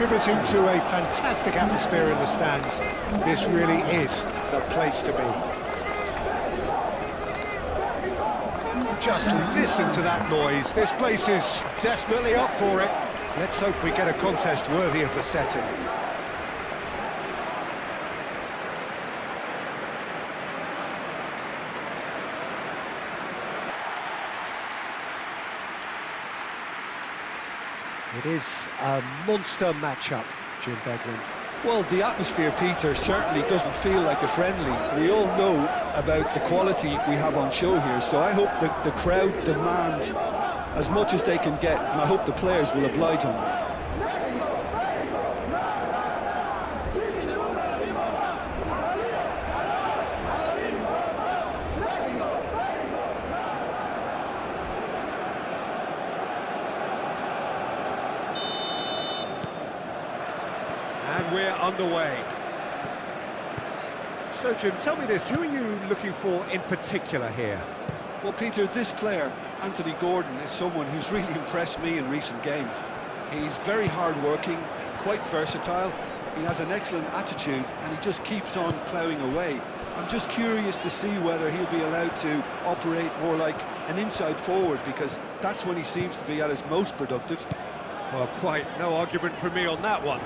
contributing to a fantastic atmosphere in the stands. This really is the place to be. Just listen to that noise. This place is definitely up for it. Let's hope we get a contest worthy of the setting. It is a monster matchup, Jim Beglin. Well, the atmosphere, Peter, certainly doesn't feel like a friendly. We all know about the quality we have on show here, so I hope that the crowd demand as much as they can get, and I hope the players will oblige on that. And we're underway. So, Jim, tell me this, who are you looking for in particular here? Well, Peter, this player, Anthony Gordon, is someone who's really impressed me in recent games. He's very hard-working, quite versatile, he has an excellent attitude, and he just keeps on ploughing away. I'm just curious to see whether he'll be allowed to operate more like an inside forward, because that's when he seems to be at his most productive. Well, quite no argument from me on that one.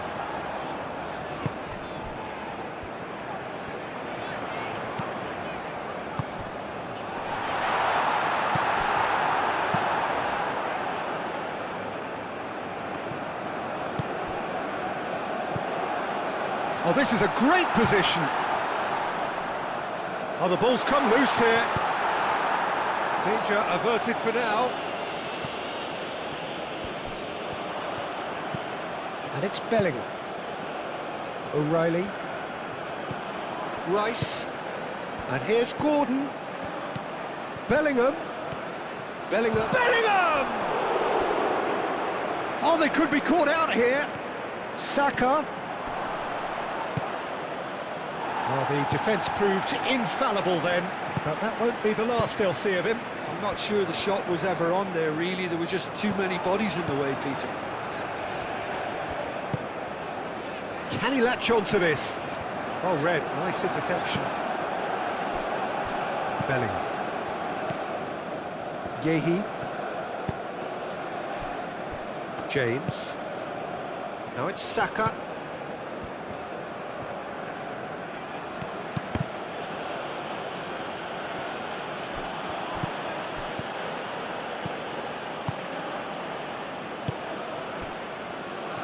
Oh, this is a great position. Oh, the ball's come loose here. Danger averted for now. And it's Bellingham. O'Reilly. Rice. And here's Gordon. Bellingham. Bellingham. Bellingham! Oh, they could be caught out here. Saka. Well, the defence proved infallible then, but that won't be the last they'll see of him. I'm not sure the shot was ever on there, really. There were just too many bodies in the way, Peter. Can he latch on to this? Oh, Red, nice interception. Bellingham. Yehi. James. Now it's Saka.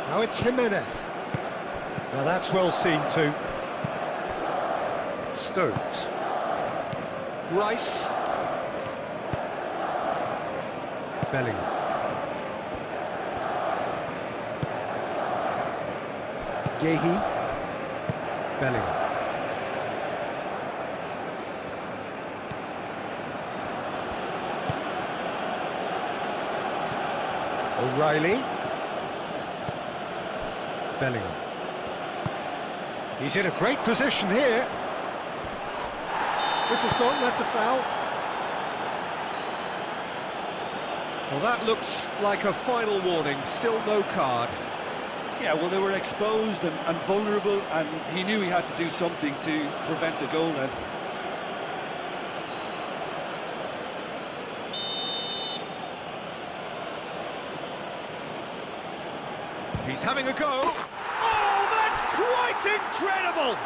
Now it's Jimenez. Now that's well seen too. Stones. Rice. Bellingham. Yehi. Bellingham. O'Reilly. Bellingham. He's in a great position here. This is gone, that's a foul. Well, that looks like a final warning, still no card. Yeah, well, they were exposed and vulnerable, and he knew he had to do something to prevent a goal then. He's having a go. Oh, that's quite incredible!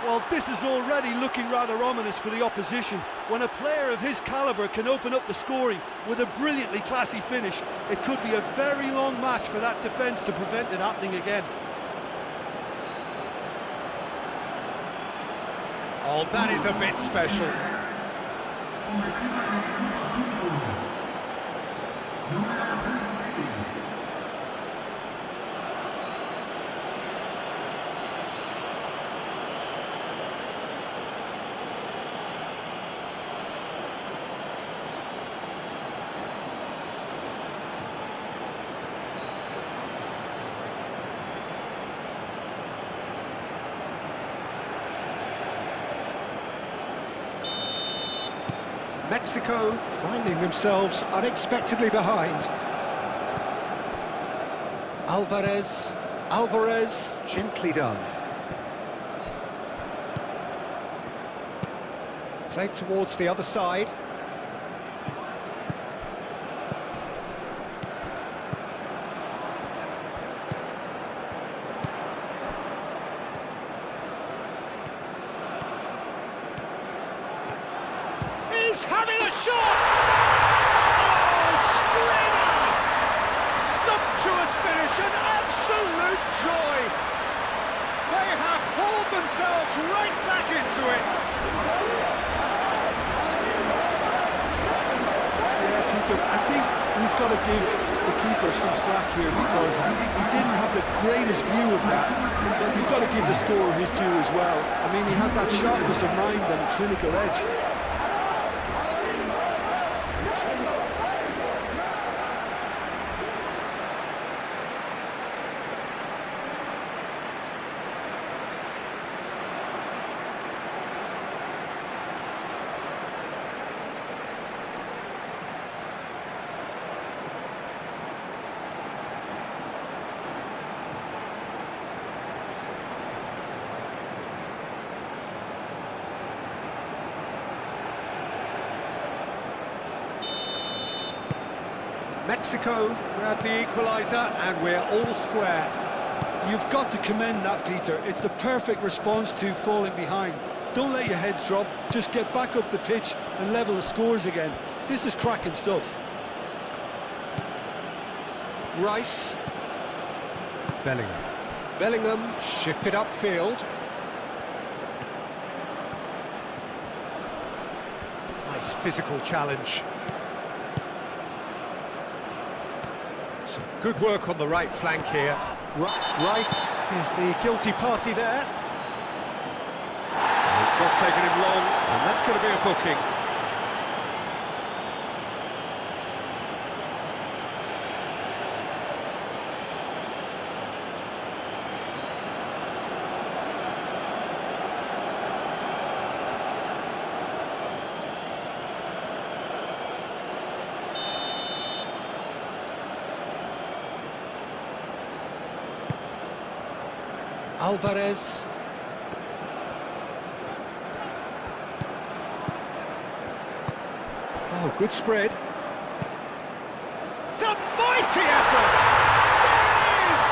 Well, this is already looking rather ominous for the opposition. When a player of his calibre can open up the scoring with a brilliantly classy finish, it could be a very long match for that defence to prevent it happening again. Oh, that is a bit special. Mexico finding themselves unexpectedly behind. Alvarez. Alvarez, gently done. Played towards the other side. He's having a shot! Oh, screamer! Sumptuous finish, an absolute joy! They have hauled themselves right back into it! Yeah, Peter, I think we've got to give the keeper some slack here because he didn't have the greatest view of that, but you've got to give the scorer his due as well. I mean, he had that sharpness of mind and clinical edge. Mexico grab the equaliser and we're all square. You've got to commend that, Peter. It's the perfect response to falling behind. Don't let your heads drop, just get back up the pitch and level the scores again. This is cracking stuff. Rice. Bellingham. Bellingham shifted upfield. Nice physical challenge. Some good work on the right flank here. Rice is the guilty party there. It's not taken him long, and that's going to be a booking. Alvarez. Oh, good spread. It's a mighty effort! There it is!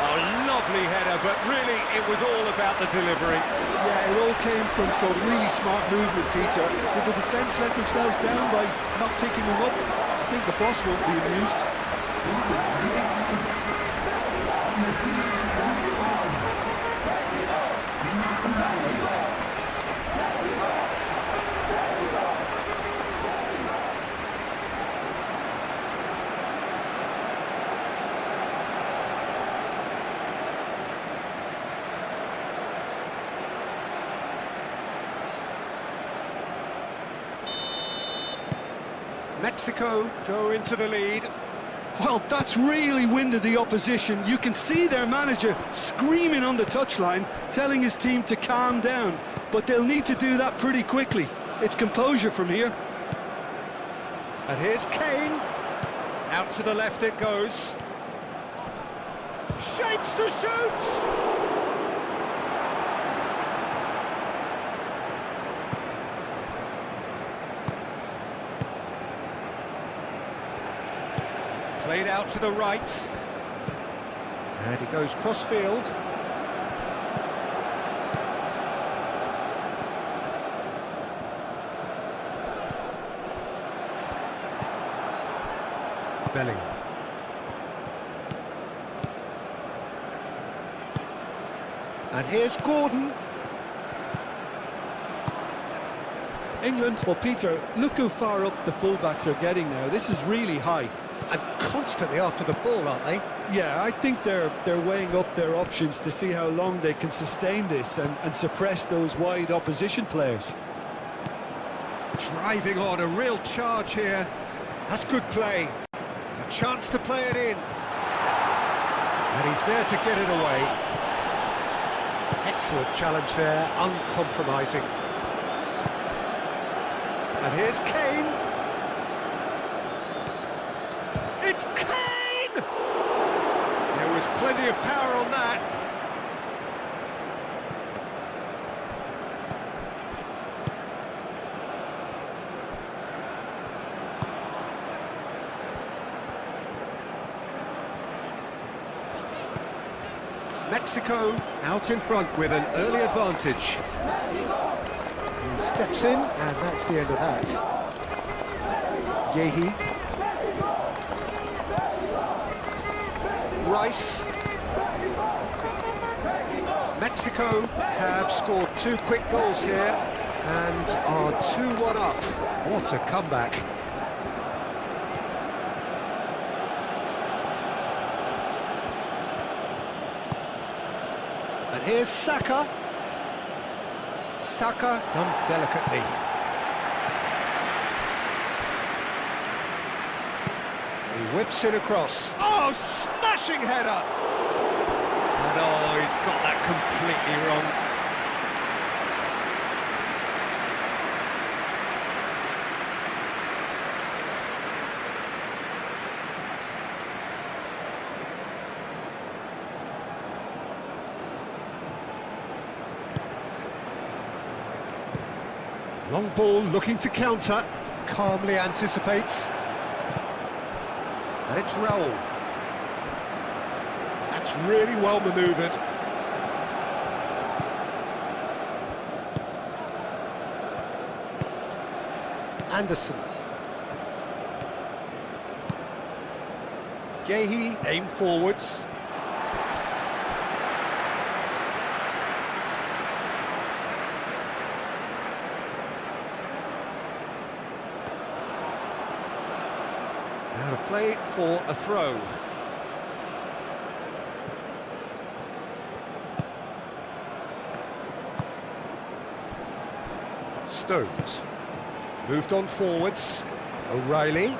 A lovely header, but really it was all about the delivery. Yeah, it all came from some really smart movement, Peter. Did the defence let themselves down by not picking them up? I think the boss won't be amused. Mexico go into the lead. Well, that's really winded the opposition. You can see their manager screaming on the touchline, telling his team to calm down. But they'll need to do that pretty quickly. It's composure from here. And here's Kane. Out to the left it goes. Shapes to shoot! Played out to the right. And he goes cross-field. Bellingham. And here's Gordon. England, well, Peter, look how far up the fullbacks are getting now. This is really high. And constantly after the ball, aren't they? Yeah, I think they're weighing up their options to see how long they can sustain this and suppress those wide opposition players. Driving on, a real charge here. That's good play. A chance to play it in. And he's there to get it away. Excellent challenge there, uncompromising. And here's Kane. It's Kane! There was plenty of power on that. Mexico out in front with an early advantage. He steps in, and that's the end of that. Yehi. Rice. Mexico have scored 2 quick goals here and are 2-1 up. What a comeback. And here's Saka. Saka done delicately. He whips it across. Oh, smashing header! And oh, he's got that completely wrong. Long ball looking to counter, calmly anticipates. And it's Raul. That's really well manoeuvred. Anderson. Yehi aim forwards. Out of play for a throw. Stones. Moved on forwards. O'Reilly.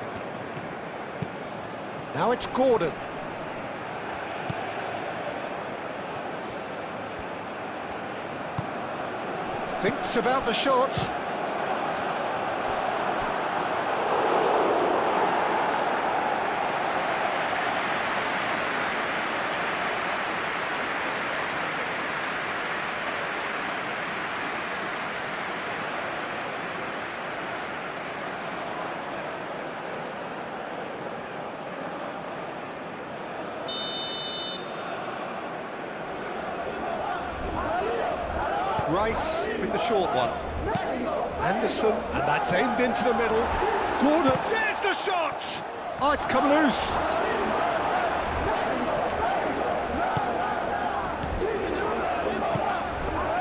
Now it's Gordon. Thinks about the shot. Rice with the short one. Anderson, and that's aimed into the middle. Gordon, there's the shot! Oh, it's come loose.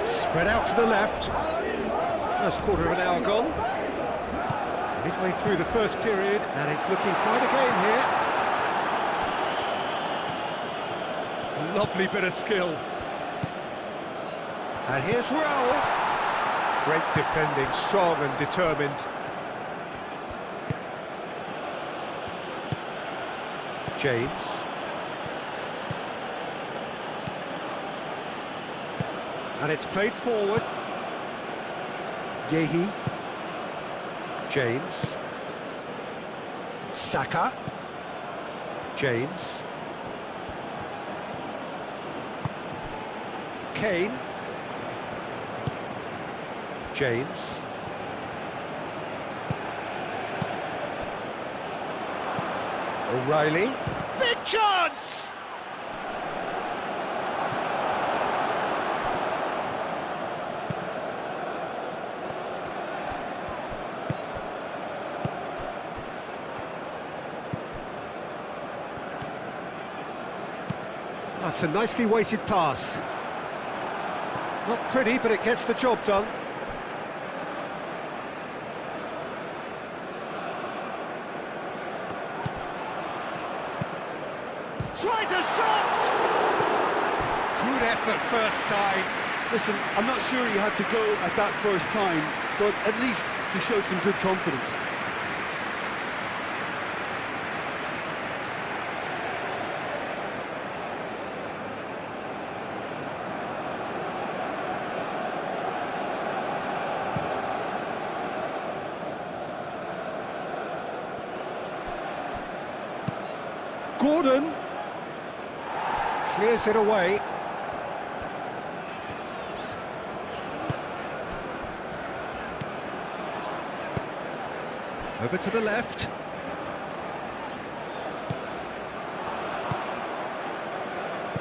Spread out to the left. First quarter of an hour gone. Midway through the first period, and it's looking quite a game here. Lovely bit of skill. And here's Raul. Great defending, strong and determined. James. And it's played forward. Yehi. James. Saka. James. Kane. James. O'Reilly. Big chance! That's a nicely weighted pass. Not pretty, but it gets the job done. Tries a shot! Good effort first time. Listen, I'm not sure he had to go at that first time, but at least he showed some good confidence. Gordon! Clears it away. Over to the left.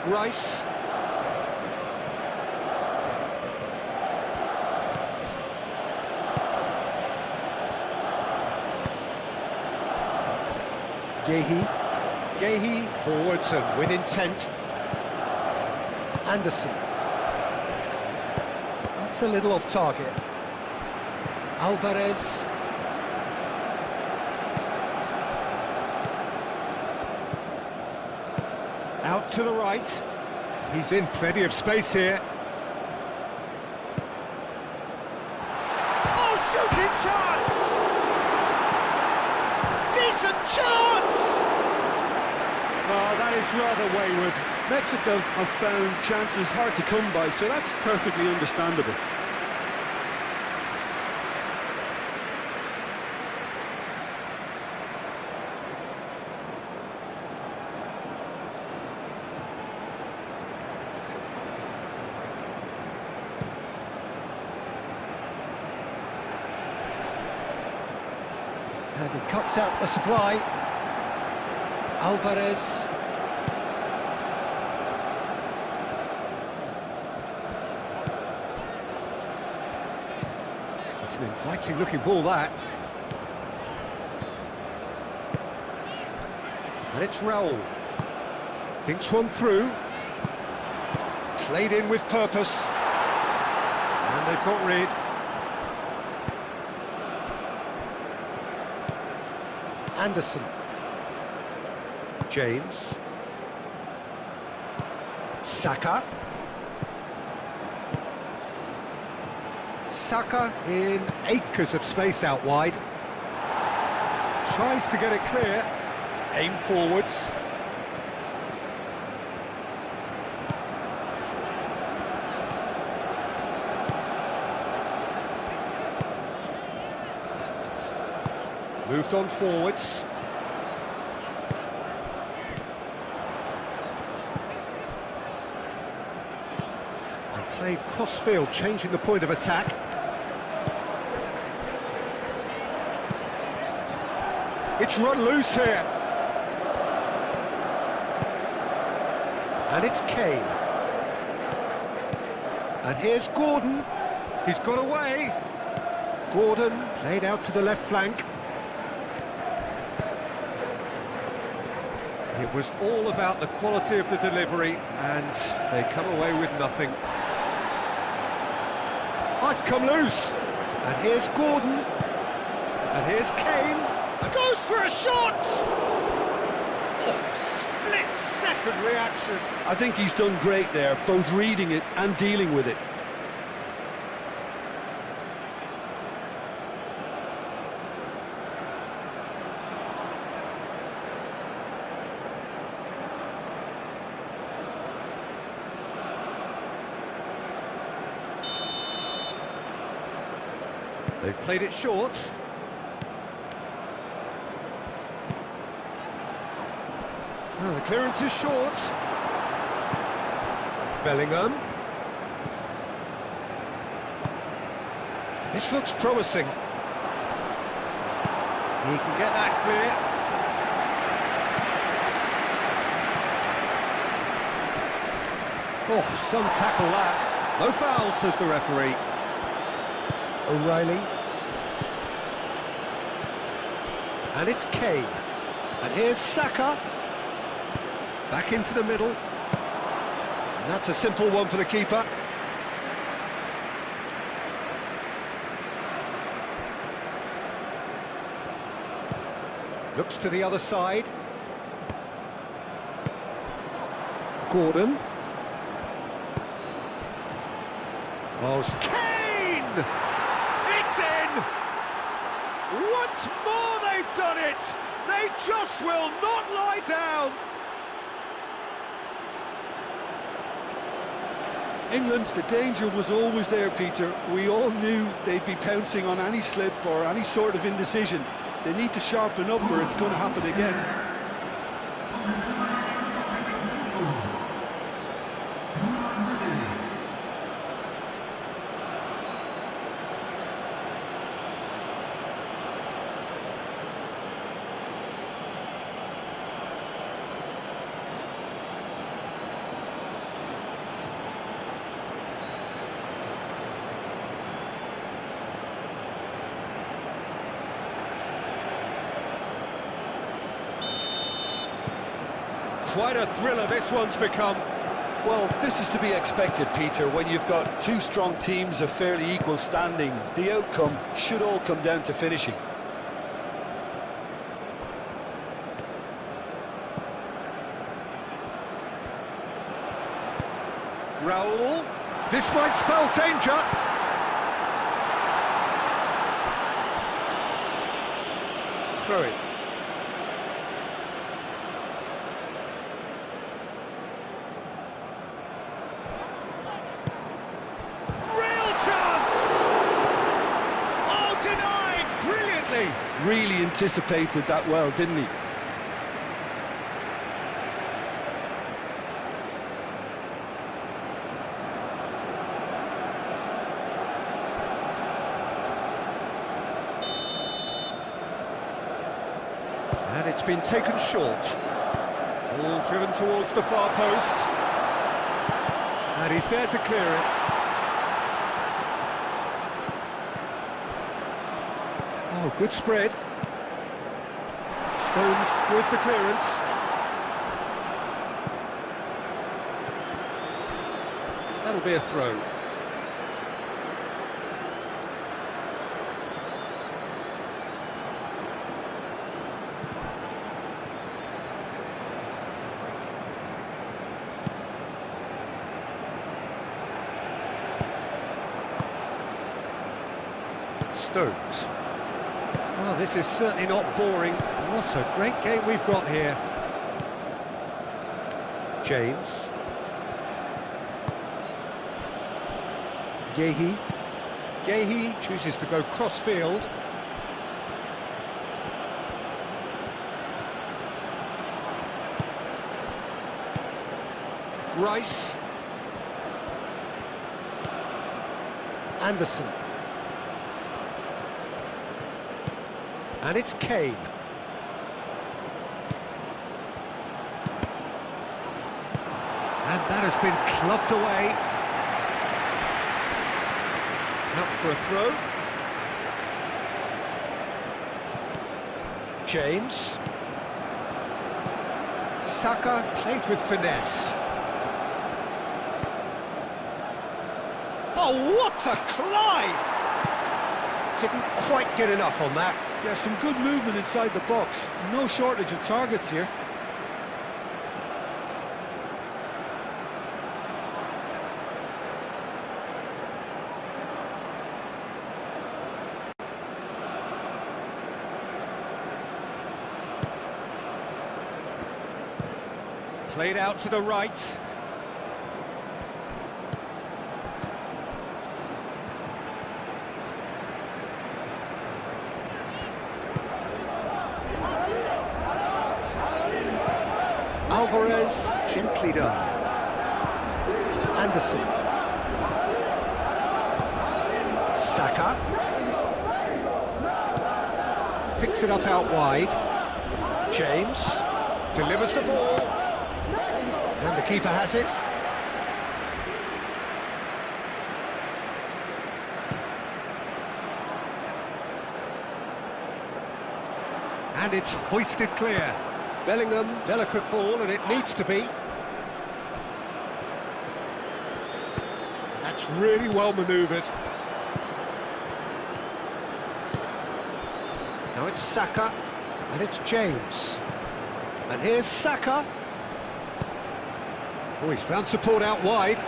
Rice. Gehi forwards and with intent. Anderson. That's a little off target. Alvarez. Out to the right. He's in plenty of space here. Oh, shooting chance! Decent chance! Oh, that is rather wayward. Mexico have found chances hard to come by, so that's perfectly understandable. And he cuts out the supply. Alvarez. It's an inviting looking ball, that. And it's Raul. Thinks one through. Played in with purpose. And they've got rid. Anderson. James. Saka. Saka in acres of space out wide. Tries to get it clear. Aim forwards. Moved on forwards. And played cross-field, changing the point of attack. It's run loose here. And it's Kane. And here's Gordon. He's got away. Gordon played out to the left flank. It was all about the quality of the delivery, and they come away with nothing. Oh, it's come loose. And here's Gordon. And here's Kane. And goes for a shot! Oh, split-second reaction. I think he's done great there, both reading it and dealing with it. They've played it short. Oh, the clearance is short. Bellingham. This looks promising. He can get that clear. Oh, some tackle that. No foul, says the referee. O'Reilly. And it's Kane. And here's Saka. Back into the middle. And that's a simple one for the keeper. Looks to the other side. Gordon. Oh, Kane! It's in! Once more they've done it! They just will not lie down! England, the danger was always there, Peter. We all knew they'd be pouncing on any slip or any sort of indecision. They need to sharpen up or it's going to happen again. Quite a thriller this one's become. Well, this is to be expected, Peter, when you've got two strong teams of fairly equal standing. The outcome should all come down to finishing. Raul, this might spell danger. Throw it. Real chance! Oh, denied! Brilliantly! Really anticipated that well, didn't he? And it's been taken short. Ball driven towards the far post. And he's there to clear it. Oh, good spread. Stones with the clearance. That'll be a throw. Stones. Well, this is certainly not boring. What a great game we've got here. James. Gehi. Gehi chooses to go cross-field. Rice. Anderson. And it's Kane. And that has been clubbed away. Out for a throw. James. Saka played with finesse. Oh, what a climb! Didn't quite get enough on that. Yeah, some good movement inside the box. No shortage of targets here. Played out to the right. Alvarez, gently done. Anderson. Saka. Picks it up out wide. James. Delivers the ball. And the keeper has it. And it's hoisted clear. Bellingham, delicate ball, and it needs to be. That's really well manoeuvred. Now it's Saka, and it's James. And here's Saka. Oh, he's found support out wide.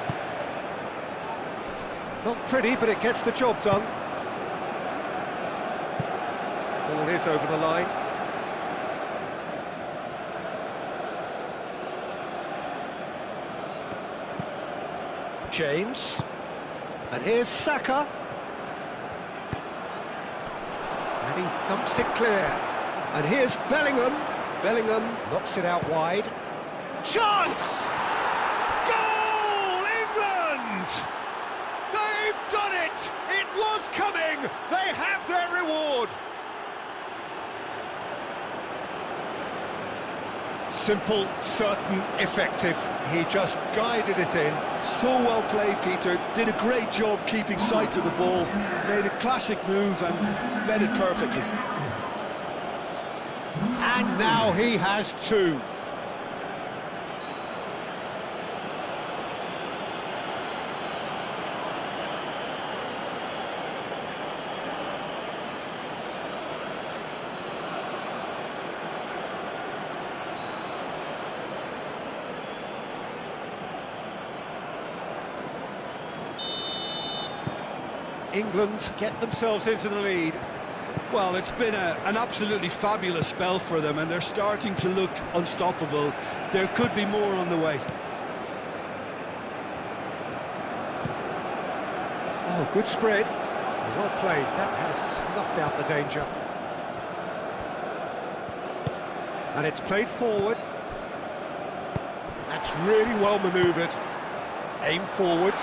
Not pretty, but it gets the job done. Ball is over the line. James, and here's Saka, and he thumps it clear, and here's Bellingham. Bellingham knocks it out wide. Chance! Goal, England! They've done it! It was coming! They have their reward! Simple, certain, effective. He just guided it in. So well played, Peter. Did a great job keeping sight of the ball. Made a classic move and met it perfectly. And now he has two. England get themselves into the lead. Well, it's been an absolutely fabulous spell for them, and they're starting to look unstoppable. There could be more on the way. Oh, good spread. Well played. That has snuffed out the danger. And it's played forward. That's really well manoeuvred. Aim forwards.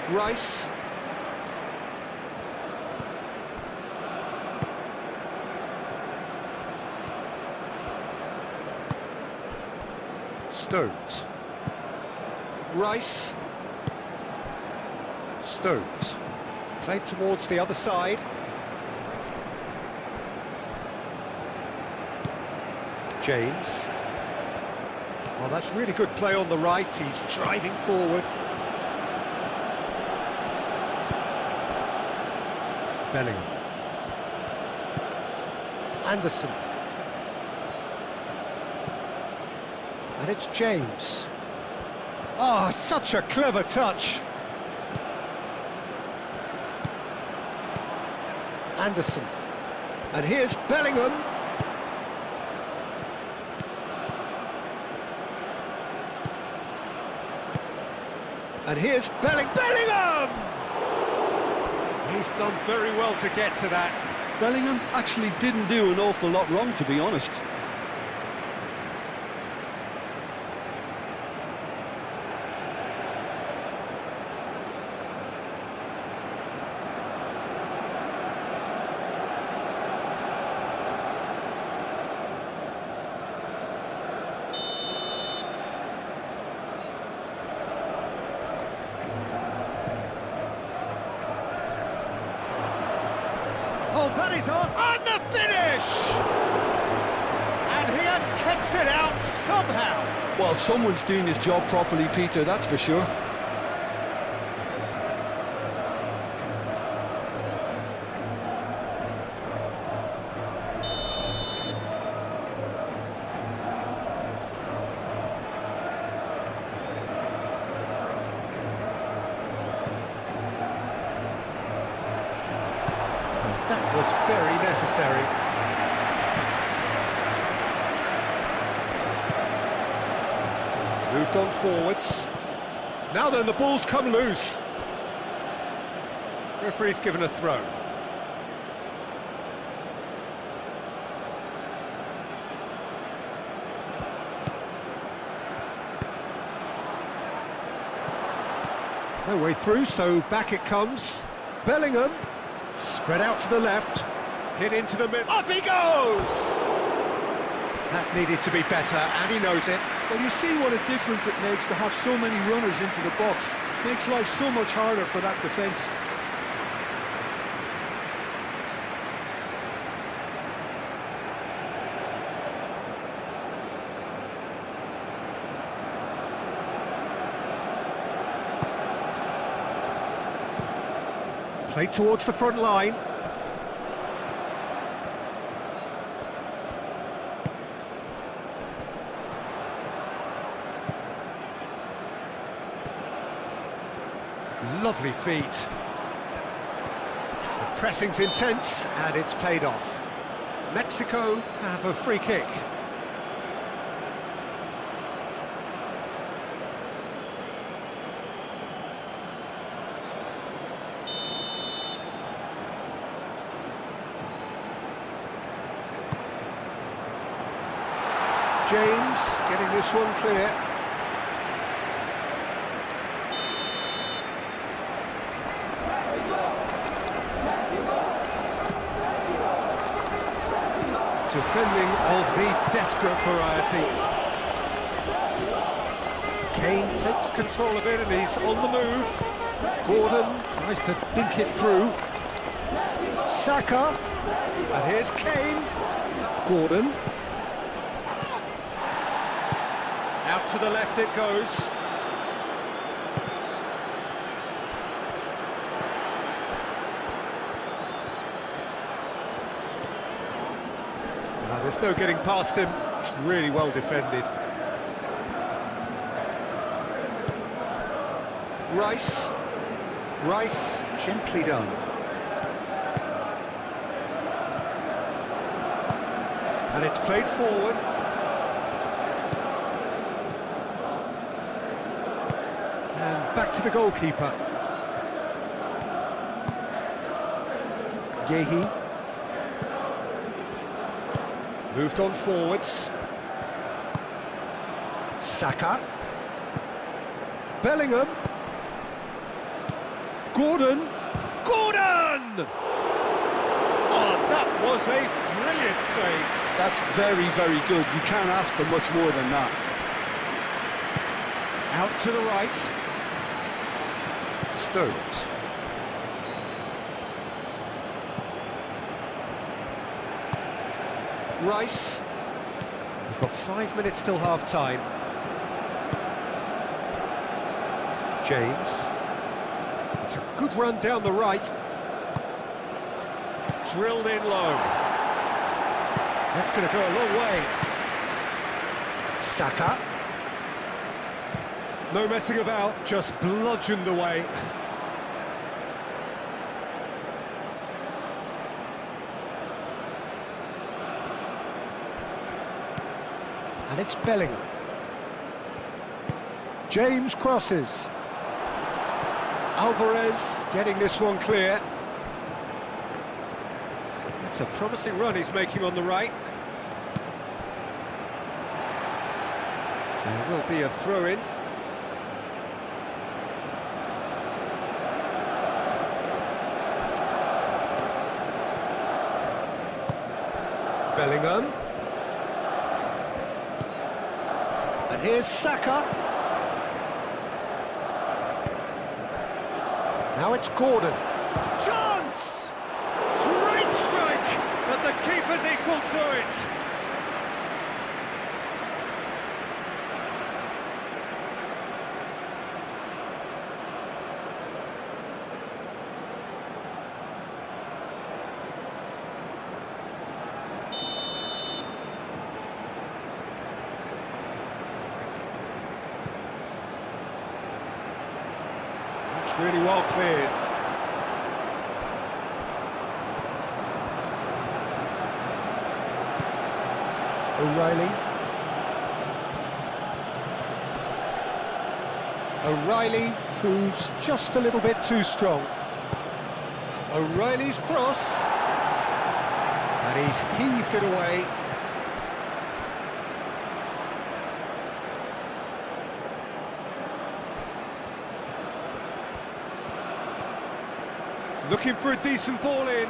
Rice. Stones. Rice. Stones. Played towards the other side. James. Well, that's really good play on the right. He's driving forward. Bellingham. Anderson. And it's James. Oh, such a clever touch. Anderson. And here's Bellingham. And here's Bellingham! He's done very well to get to that. Bellingham actually didn't do an awful lot wrong, to be honest. Oh, that is us, and the finish! And he has kept it out somehow. Well, someone's doing his job properly, Peter, that's for sure. That was very necessary. Moved on forwards. Now then, the ball's come loose. Referee's given a throw. No way through, so back it comes. Bellingham. Spread out to the left, hit into the middle, up he goes! That needed to be better, and he knows it. Well, you see what a difference it makes to have so many runners into the box. Makes life so much harder for that defence. Played towards the front line. Lovely feet. The pressing's intense, and it's paid off. Mexico have a free kick. James getting this one clear. Defending of the desperate variety. Kane takes control of it and he's on the move. Gordon tries to dink it through. Saka. And here's Kane. Gordon. Out to the left it goes. Now, there's no getting past him. It's really well defended. Rice. Rice, gently done. And it's played forward. And back to the goalkeeper. Yehi. Moved on forwards. Saka. Bellingham. Gordon. Gordon! Oh, that was a brilliant save. That's very, very good. You can't ask for much more than that. Out to the right. Stones. Rice. We've got 5 minutes till half-time. James. It's a good run down the right. Drilled in low. That's going to go a long way. Saka. No messing about, just bludgeoned away. And it's Bellingham. James crosses. Alvarez getting this one clear. It's a promising run he's making on the right. There will be a throw-in. Bellingham. And here's Saka. Now it's Gordon. Chance! Great strike! But the keeper's equal to it. That's really well cleared. O'Reilly. O'Reilly proves just a little bit too strong. O'Reilly's cross. And he's heaved it away. Looking for a decent ball in.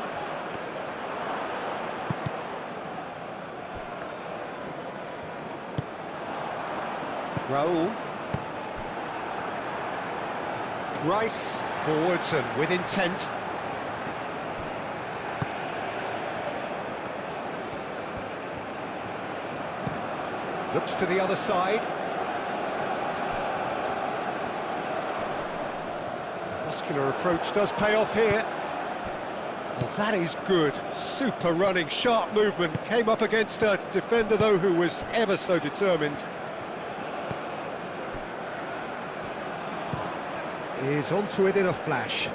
Raul. Rice forwards and with intent. Looks to the other side. Muscular approach does pay off here. Well, that is good. Super running, sharp movement. Came up against a defender, though, who was ever so determined. Is onto it in a flash.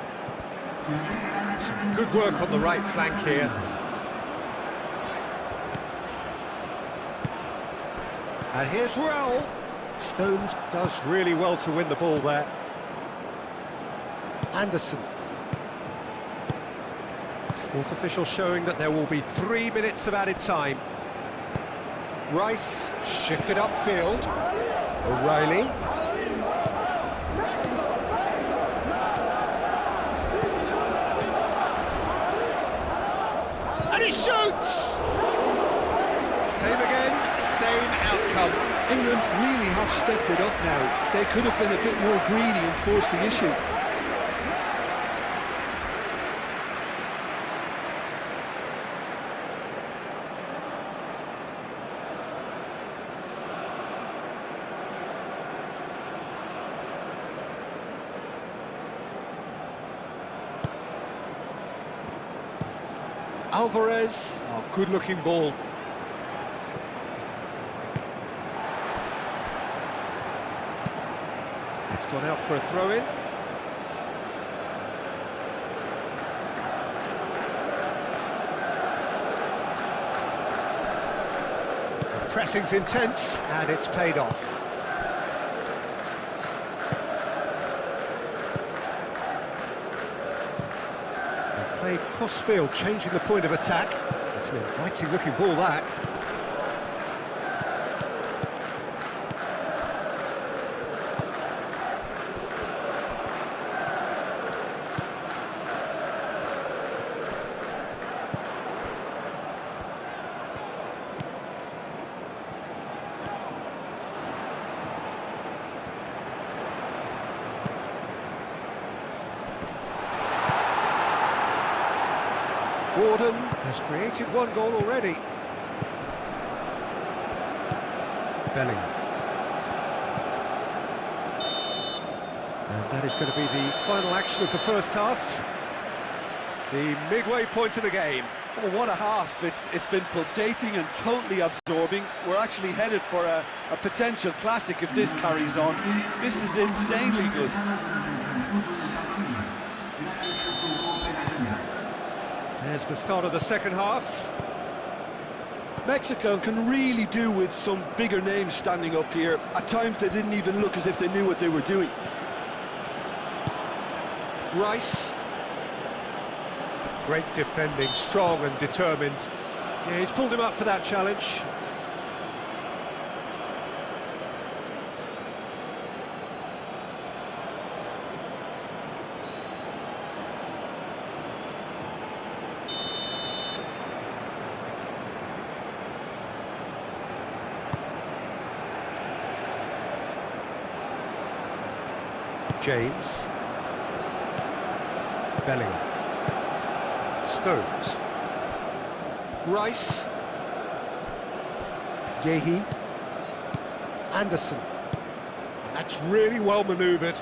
Some good work on the right flank here. And here's Raul. Stones does really well to win the ball there. Anderson. Fourth official showing that there will be 3 minutes of added time. Rice shifted upfield. O'Reilly. And he shoots! Same again, same outcome. England really have stepped it up now. They could have been a bit more greedy and forced the issue. Alvarez, oh, good-looking ball. It's gone out for a throw-in. Pressing's intense, and it's paid off. They played cross-field, changing the point of attack. It's an inviting-looking ball, that. Gordon has created one goal already. Bellingham. And that is going to be the final action of the first half. The midway point of the game. Oh, what a half. It's been pulsating and totally absorbing. We're actually headed for a potential classic if this carries on. This is insanely good. There's the start of the second half. Mexico can really do with some bigger names standing up here. At times they didn't even look as if they knew what they were doing. Rice. Great defending, strong and determined. Yeah, he's pulled him up for that challenge. James. Bellingham. Stones. Rice. Yehi. Anderson. And that's really well manoeuvred.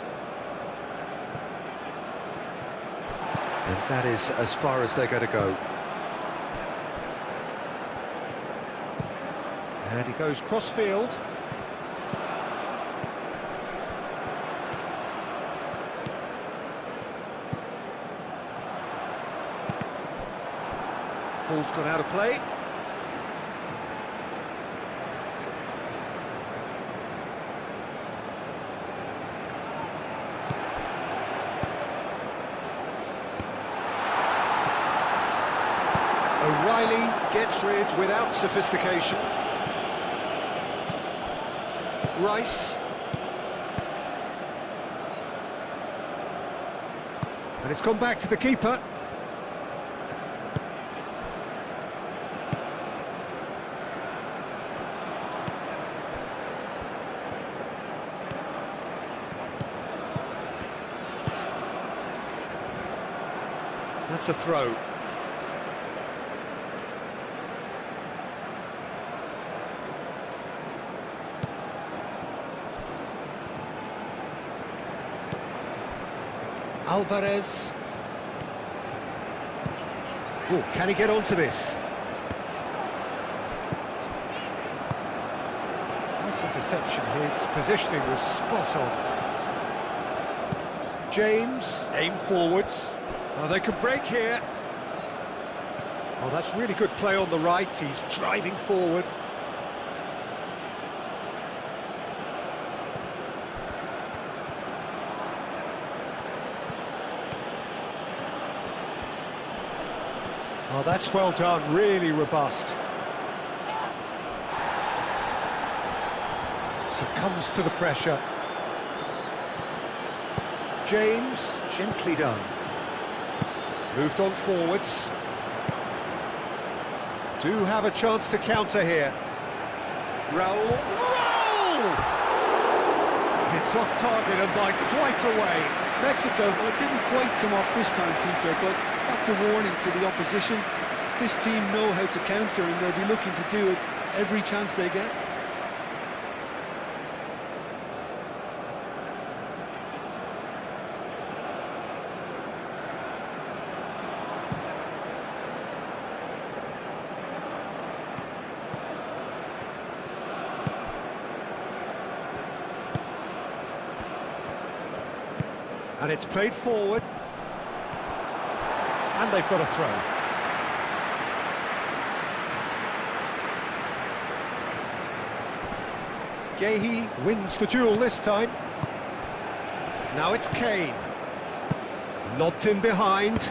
And that is as far as they're going to go. And he goes cross-field. Ball's gone out of play. O'Reilly gets rid without sophistication. Rice. And it's gone back to the keeper. That's a throw. Alvarez. Oh, can he get onto this? Nice interception. His positioning was spot on. James, aim forwards. Oh, they can break here. Oh, that's really good play on the right. He's driving forward. Oh, that's well done. Really robust. Succumbs to the pressure. James, gently done. Moved on forwards. Do have a chance to counter here. Raul. It's off target and by quite a way. Mexico, well, it didn't quite come off this time, Peter, but that's a warning to the opposition. This team know how to counter and they'll be looking to do it every chance they get. And it's played forward. And they've got a throw. Gehi wins the duel this time. Now it's Kane. Lobbed in behind.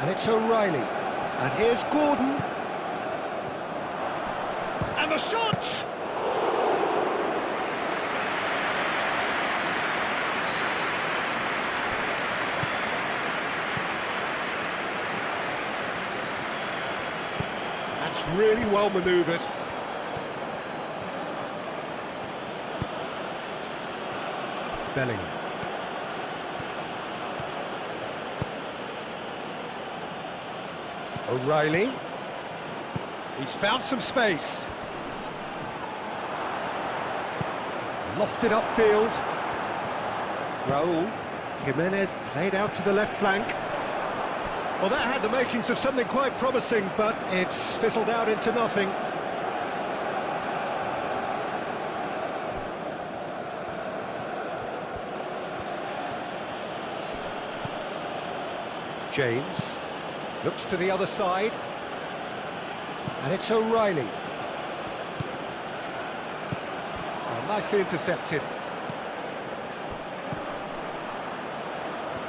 And it's O'Reilly. And here's Gordon. And the shot! That's really well manoeuvred. Bellingham. O'Reilly. He's found some space. Lofted upfield. Raul. Jimenez played out to the left flank. Well, that had the makings of something quite promising, but it's fizzled out into nothing. James looks to the other side, and it's O'Reilly. Well, nicely intercepted.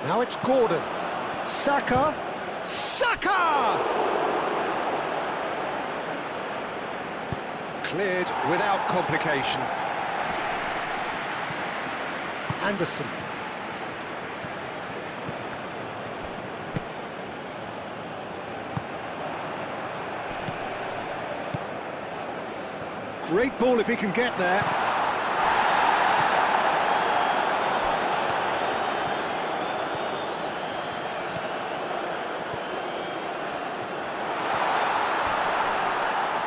Now it's Gordon. Saka! Saka! Cleared without complication. Anderson. Great ball if he can get there.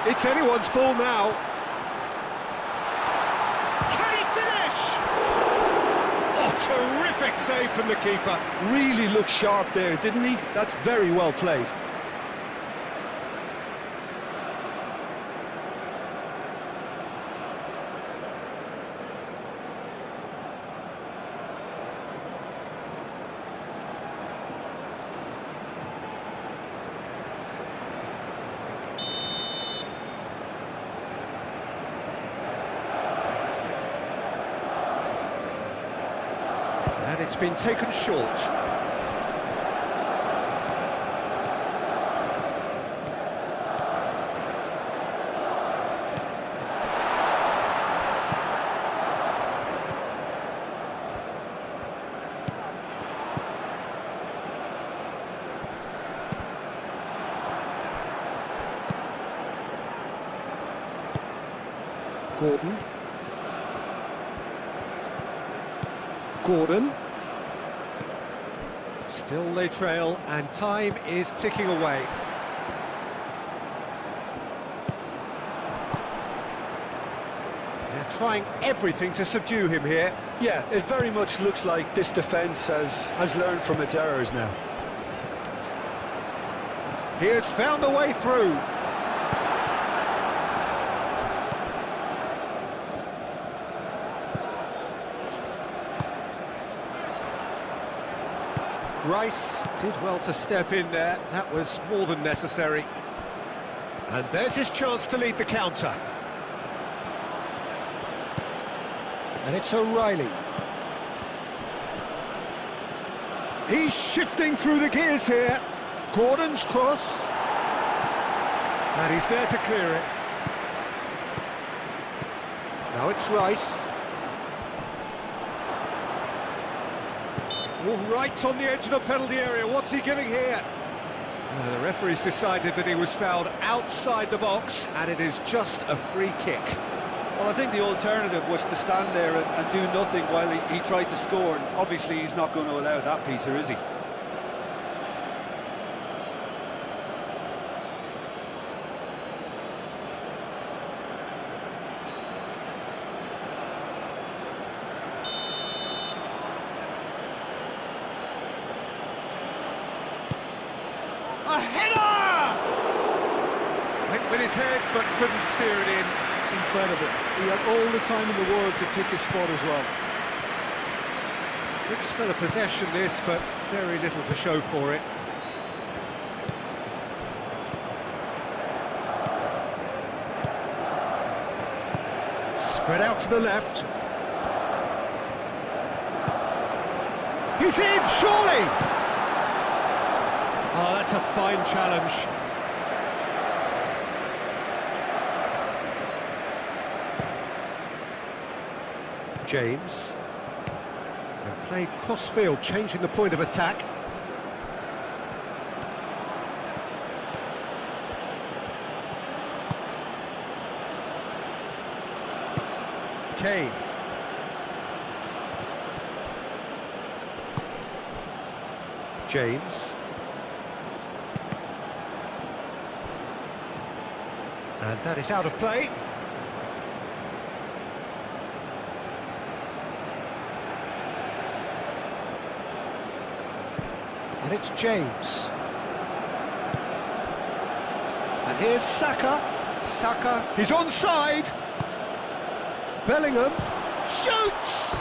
It's anyone's ball now. Can he finish? Oh, terrific save from the keeper. Really looked sharp there, didn't he? That's very well played. And it's been taken short. Gordon. Gordon. Still they trail, and time is ticking away. They're trying everything to subdue him here. Yeah, it very much looks like this defence has learned from its errors now. He has found a way through. Rice did well to step in there. That was more than necessary. And there's his chance to lead the counter. And it's O'Reilly. He's shifting through the gears here. Gordon's cross. And he's there to clear it. Now it's Rice. All right on the edge of the penalty area. What's he giving here? The referee's decided that he was fouled outside the box, and it is just a free kick. Well, I think the alternative was to stand there and do nothing while he tried to score. And obviously, he's not going to allow that, Peter, is he? A header! Went with his head, but couldn't steer it in. Incredible. He had all the time in the world to pick his spot as well. Good spell of possession this, but very little to show for it. Spread out to the left. He's in, surely! Oh, that's a fine challenge. James. And played cross-field, changing the point of attack. Kane. James. And that is out of play. And it's James. And here's Saka. Saka, he's onside. Bellingham shoots!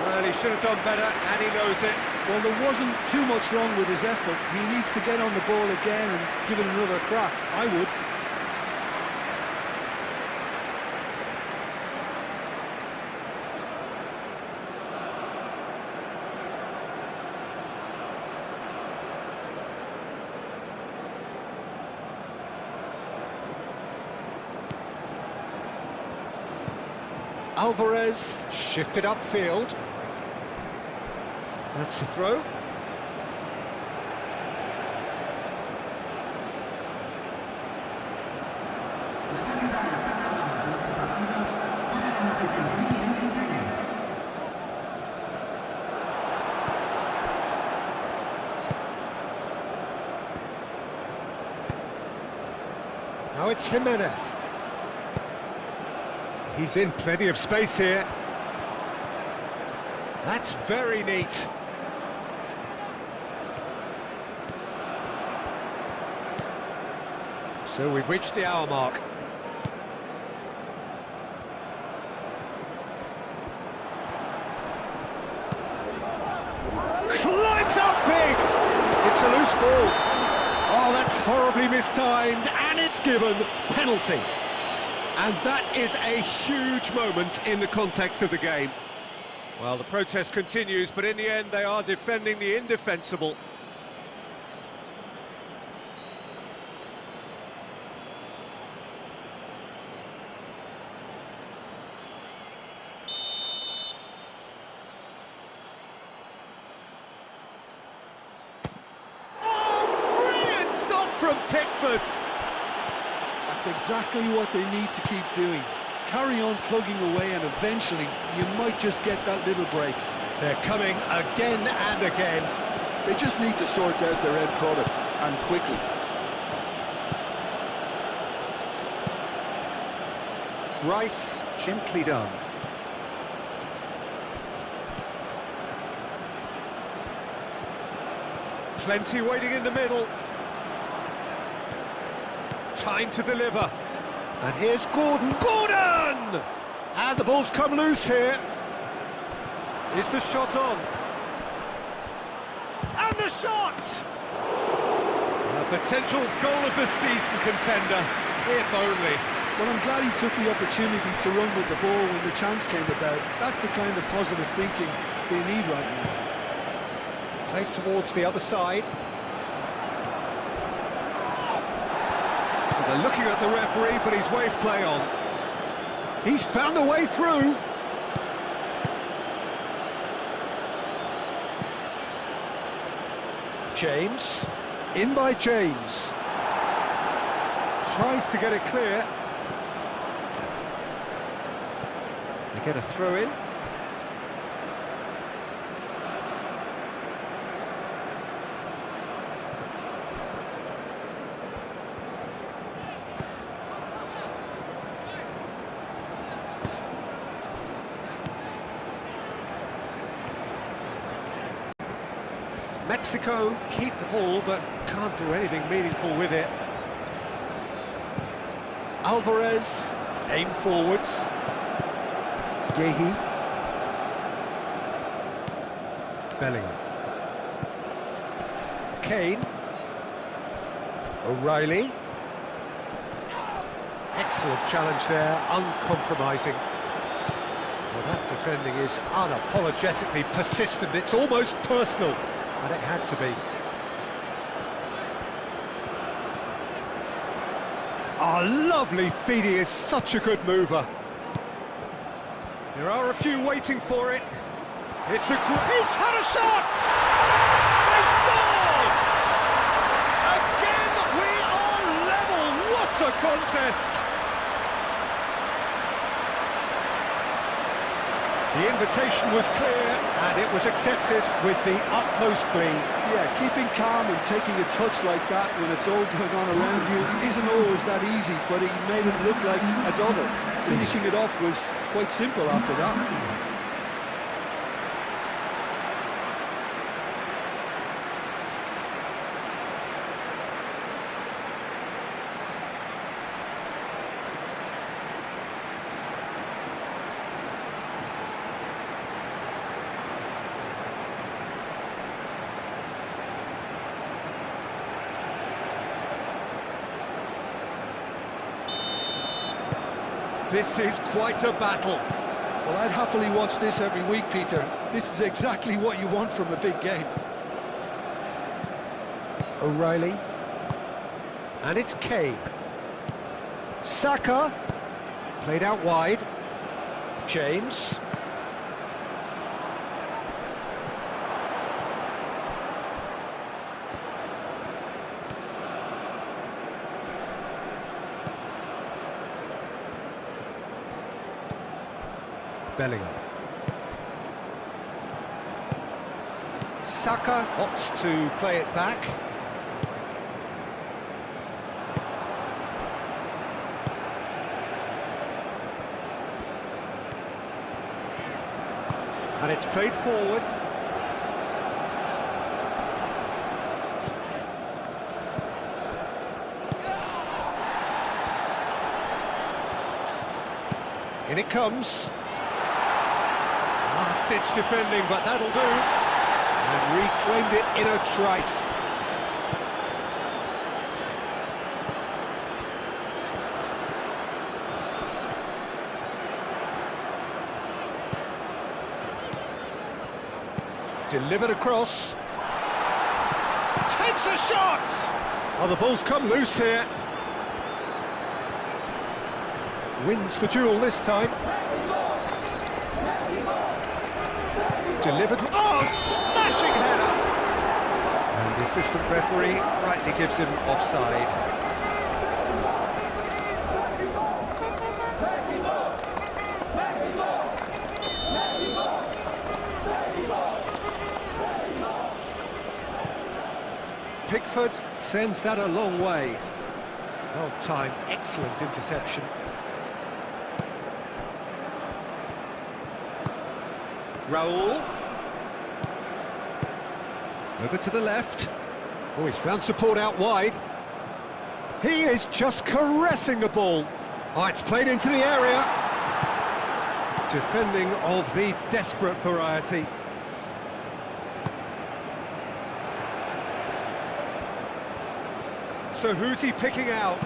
Well, he should have done better, and he knows it. Well, there wasn't too much wrong with his effort. He needs to get on the ball again and give it another crack. I would. Alvarez shifted upfield. That's a throw. Now it's Jimenez. He's in plenty of space here. That's very neat. So we've reached the hour mark. Climbs up big! It's a loose ball. Oh, that's horribly mistimed, and it's given penalty. And that is a huge moment in the context of the game. Well, the protest continues, but in the end they are defending the indefensible. Oh, brilliant stop from Pickford! That's exactly what they need to keep doing. Carry on plugging away and eventually you might just get that little break. They're coming again and again. They just need to sort out their end product, and quickly. Rice, gently done. Plenty waiting in the middle. Time to deliver. And here's Gordon. Gordon! And the ball's come loose here. Is the shot on? And the shot! A potential goal of the season contender, if only. Well, I'm glad he took the opportunity to run with the ball when the chance came about. That's the kind of positive thinking they need right now. Played towards the other side. They're looking at the referee, but he's waved play on. He's found a way through. James. In by James. Tries to get it clear. They get a throw in. Mexico keep the ball, but can't do anything meaningful with it. Alvarez, aim forwards. Gehi. Bellingham. Kane. O'Reilly. Excellent challenge there, uncompromising. Well, that defending is unapologetically persistent. It's almost personal, and it had to be. Oh, lovely feed. He is such a good mover. There are a few waiting for it. It's a great... He's had a shot! They've scored! Again, we are level. What a contest! The invitation was clear, and it was accepted with the utmost glee. Yeah, keeping calm and taking a touch like that when it's all going on around you isn't always that easy, but he made it look like a double. Finishing it off was quite simple after that. This is quite a battle. Well, I'd happily watch this every week, Peter. This is exactly what you want from a big game. O'Reilly. And it's Kane. Saka. Played out wide. James. Bellingham. Saka opts to play it back. And it's played forward. In it comes. Last-ditch defending, but that'll do. And reclaimed it in a trice. Delivered across. Takes a shot! Oh, the ball's come loose here. Wins the duel this time. Delivered. Oh, smashing header! And the assistant referee rightly gives him offside. Pickford sends that a long way. Well timed, excellent interception. Raul. Over to the left. Oh, he's found support out wide. He is just caressing the ball. Oh, it's played into the area. Defending of the desperate variety. So who's he picking out?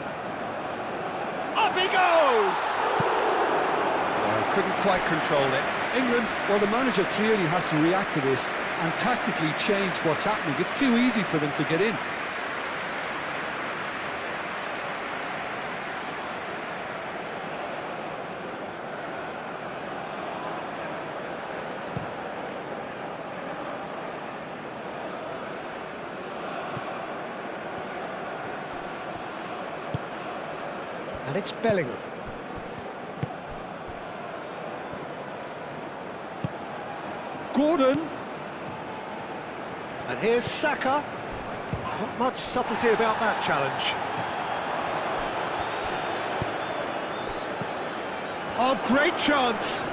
Up he goes! Oh, couldn't quite control it. England, well, the manager clearly has to react to this and tactically change what's happening. It's too easy for them to get in. And it's Bellingham. Gordon. And here's Saka. Not much subtlety about that challenge. Oh, great chance.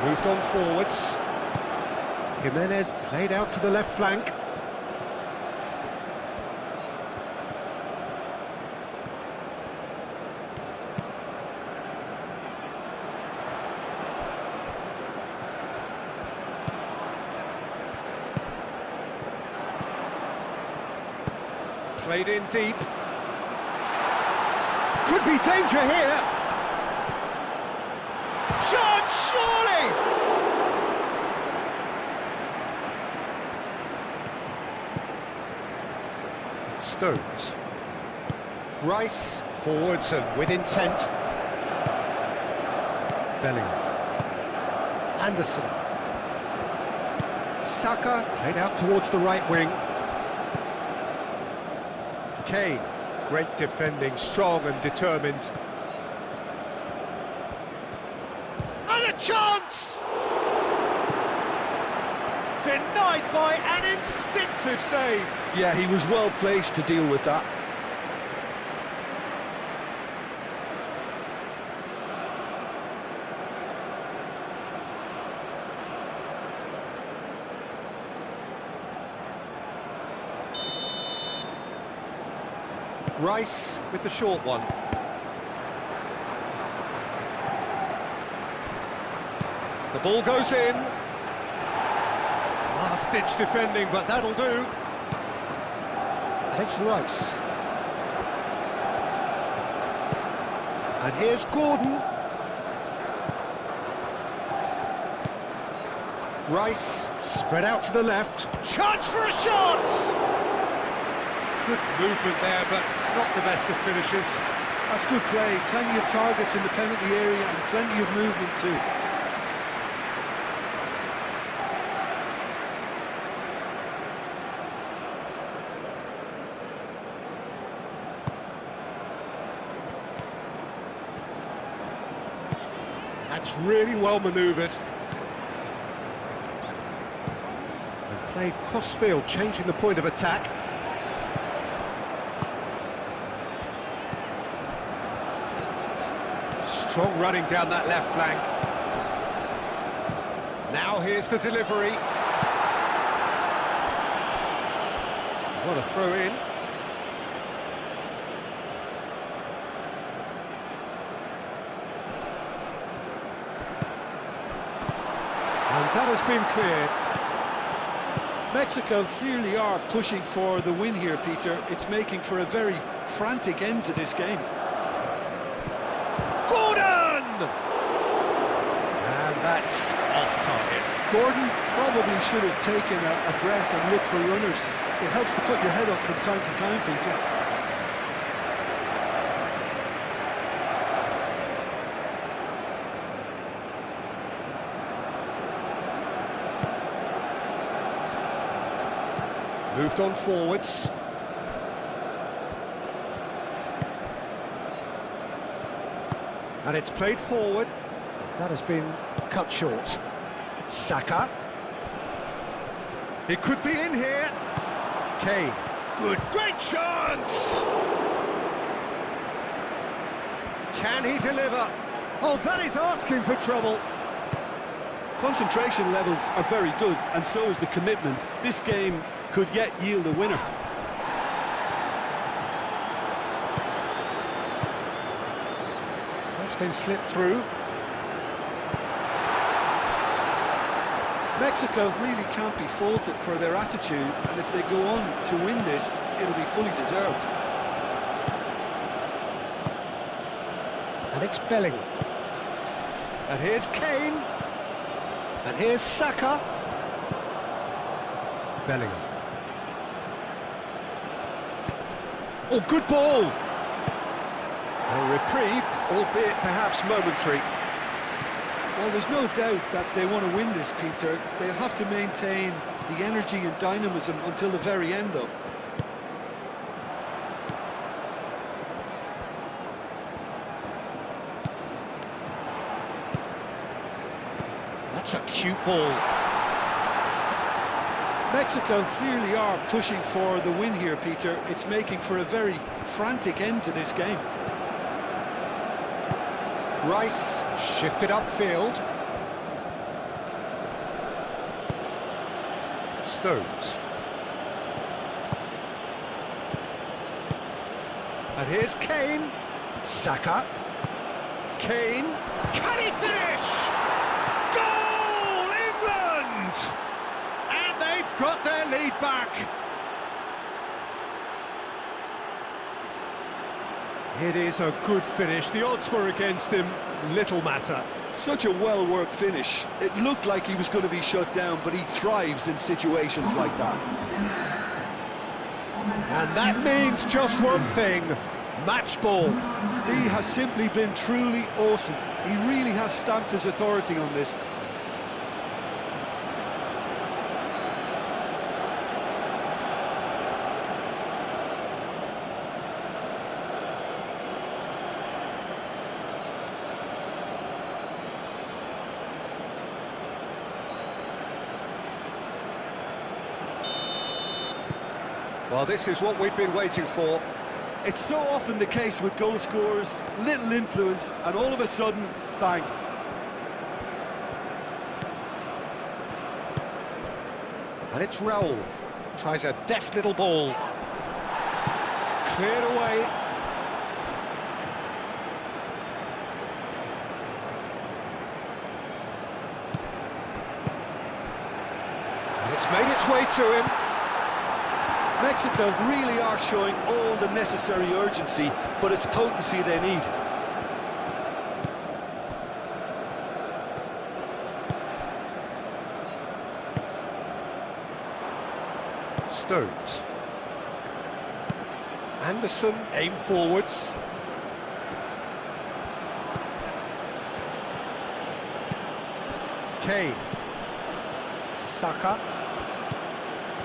Moved on forwards. Jimenez played out to the left flank. Played in deep. Could be danger here. Chance, surely! Stones. Rice, forwards and with intent. Bellingham. Anderson. Saka, played out towards the right wing. Kane, great defending, strong and determined. And a chance! Denied by an instinctive save. Yeah, he was well placed to deal with that. Rice with the short one. The ball goes in. Last-ditch defending, but that'll do. And it's Rice. And here's Gordon. Rice, spread out to the left. Chance for a shot! Good movement there, but not the best of finishes. That's good play. Plenty of targets in the penalty area and plenty of movement too. That's really well manoeuvred. And played cross-field, changing the point of attack. Strong running down that left flank. Now here's the delivery. What a throw in. And that has been cleared. Mexico clearly are pushing for the win here, Peter. It's making for a very frantic end to this game. Gordon! And that's off target. Gordon probably should have taken a breath and looked for runners. It helps to put your head up from time to time, Peter. Moved on forwards. And it's played forward. That has been cut short. Saka. It could be in here. Kane. Good, great chance! Can he deliver? Oh, that is asking for trouble. Concentration levels are very good, and so is the commitment. This game could yet yield a winner. That's been slipped through. Mexico really can't be faulted for their attitude, and if they go on to win this, it'll be fully deserved. And it's Bellingham. And here's Kane. And here's Saka. Bellingham. Oh, good ball. A reprieve, albeit perhaps momentary. Well, there's no doubt that they want to win this, Peter. They'll have to maintain the energy and dynamism until the very end, though. That's a cute ball. Mexico clearly are pushing for the win here, Peter. It's making for a very frantic end to this game. Rice shifted upfield. Stones. And here's Kane. Saka. Kane. Can he finish? Goal, England! And they've got their lead back. It is a good finish. The odds were against him. Little matter. Such a well-worked finish. It looked like he was going to be shut down, but he thrives in situations like that. And that means just one thing. Match ball. He has simply been truly awesome. He really has stamped his authority on this. Well, this is what we've been waiting for. It's so often the case with goal scorers, little influence, and all of a sudden, bang. And it's Raul. Tries a deft little ball. Cleared away. And it's made its way to him. Mexico really are showing all the necessary urgency, but it's potency they need. Stones. Anderson, aim forwards. Kane. Saka.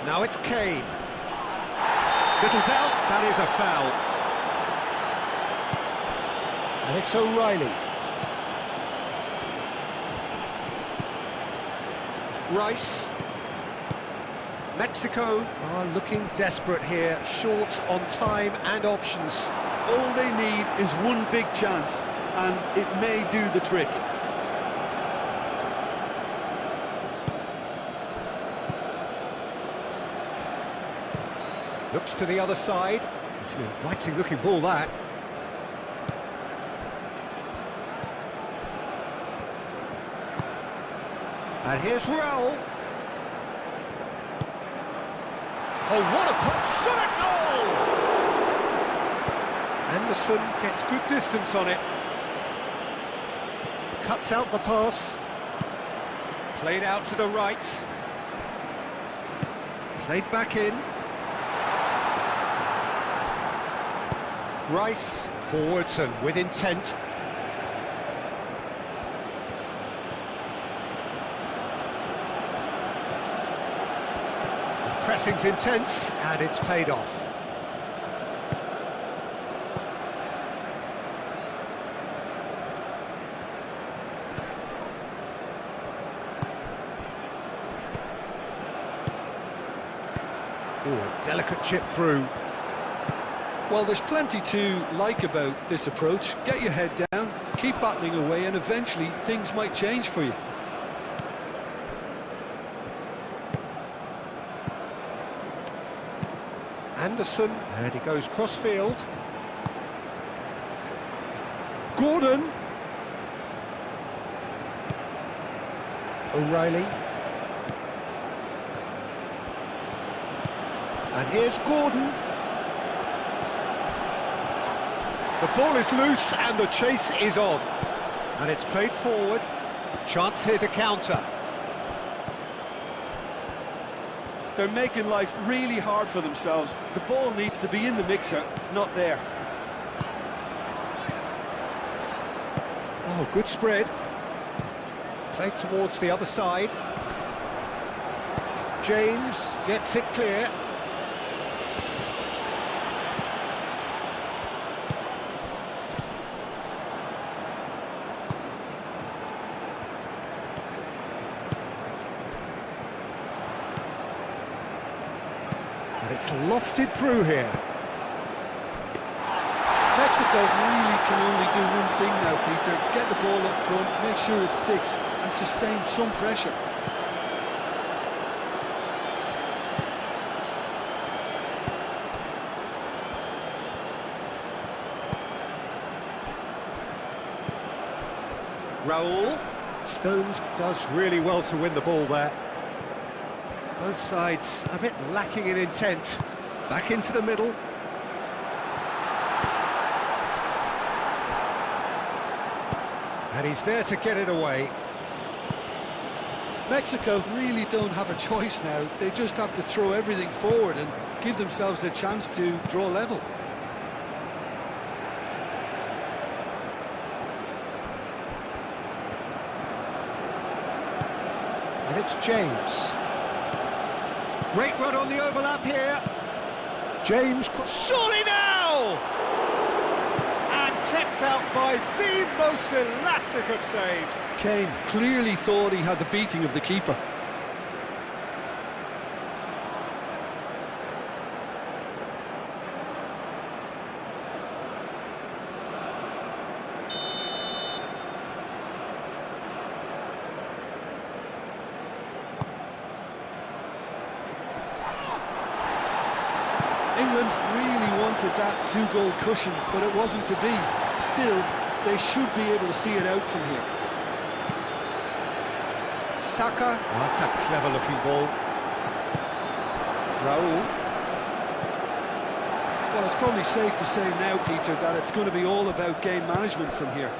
Now it's Kane. Little doubt, that is a foul. And it's O'Reilly. Rice. Mexico are looking desperate here, short on time and options. All they need is one big chance, and it may do the trick. Looks to the other side. It's an inviting looking ball, that. And here's Raul. Oh, what a push! Shot at goal! Anderson gets good distance on it. Cuts out the pass. Played out to the right. Played back in. Rice forwards and with intent. The pressing's intense and it's paid off. Oh, a delicate chip through. Well, there's plenty to like about this approach. Get your head down, keep battling away, and eventually things might change for you. Anderson, and he goes cross-field. Gordon. O'Reilly. And here's Gordon. The ball is loose and the chase is on. And it's played forward. Chance here to counter. They're making life really hard for themselves. The ball needs to be in the mixer, not there. Oh, good spread. Played towards the other side. James gets it clear. And it's lofted through here. Mexico really can only do one thing now, Peter. Get the ball up front, make sure it sticks, and sustain some pressure. Raul. Stones does really well to win the ball there. Both sides a bit lacking in intent. Back into the middle. And he's there to get it away. Mexico really don't have a choice now. They just have to throw everything forward and give themselves a chance to draw level. And it's James. Great run on the overlap here. James, surely now! And kept out by the most elastic of saves. Kane clearly thought he had the beating of the keeper. England really wanted that two-goal cushion, but it wasn't to be. Still, they should be able to see it out from here. Saka. Oh, that's a clever-looking ball. Raul. Well, it's probably safe to say now, Peter, that it's going to be all about game management from here.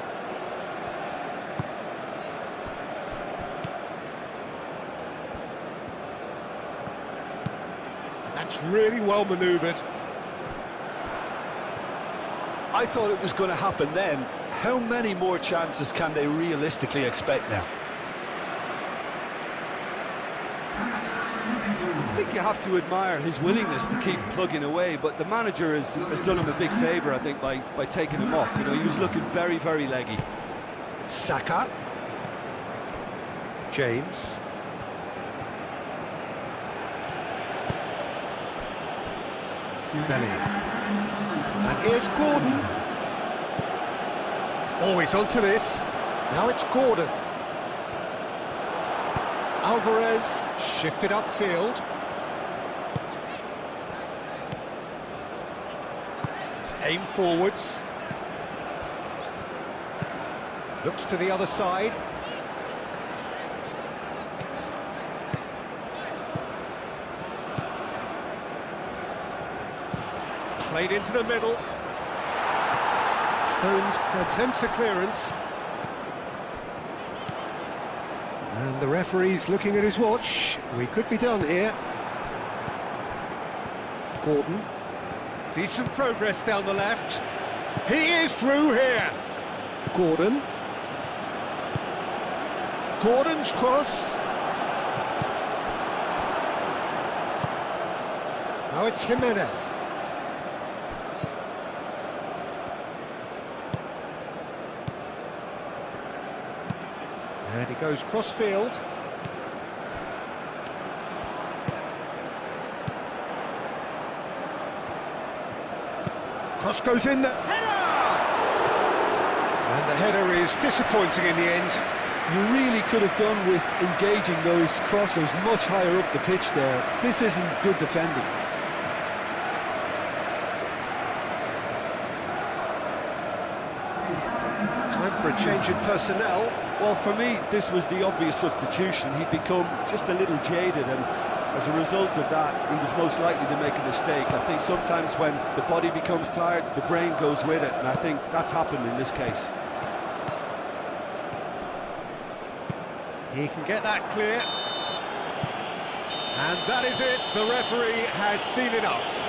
That's really well manoeuvred. I thought it was going to happen then. How many more chances can they realistically expect now? I think you have to admire his willingness to keep plugging away, but the manager has done him a big favour, I think, by taking him off. You know, he was looking very, very leggy. Saka. James. Bellingham. And here's Gordon. Always onto this. Now it's Gordon. Alvarez shifted upfield. Aim forwards. Looks to the other side. Played into the middle. Stones attempts a clearance. And the referee's looking at his watch. We could be done here. Gordon. Decent progress down the left. He is through here. Gordon. Gordon's cross. Now it's Jimenez. And he goes cross-field. Cross goes in, the header! And the header is disappointing in the end. You really could have done with engaging those crosses much higher up the pitch there. This isn't good defending. Time for a change in personnel. Well, for me, this was the obvious substitution. He'd become just a little jaded, and as a result of that, he was most likely to make a mistake. I think sometimes when the body becomes tired, the brain goes with it, and I think that's happened in this case. He can get that clear. And that is it. The referee has seen enough.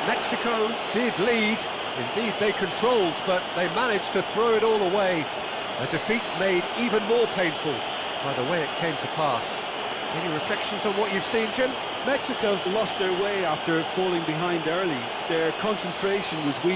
Mexico did lead. Indeed, they controlled, but they managed to throw it all away. A defeat made even more painful by the way it came to pass. Any reflections on what you've seen, Jim? Mexico lost their way after falling behind early. Their concentration was weak.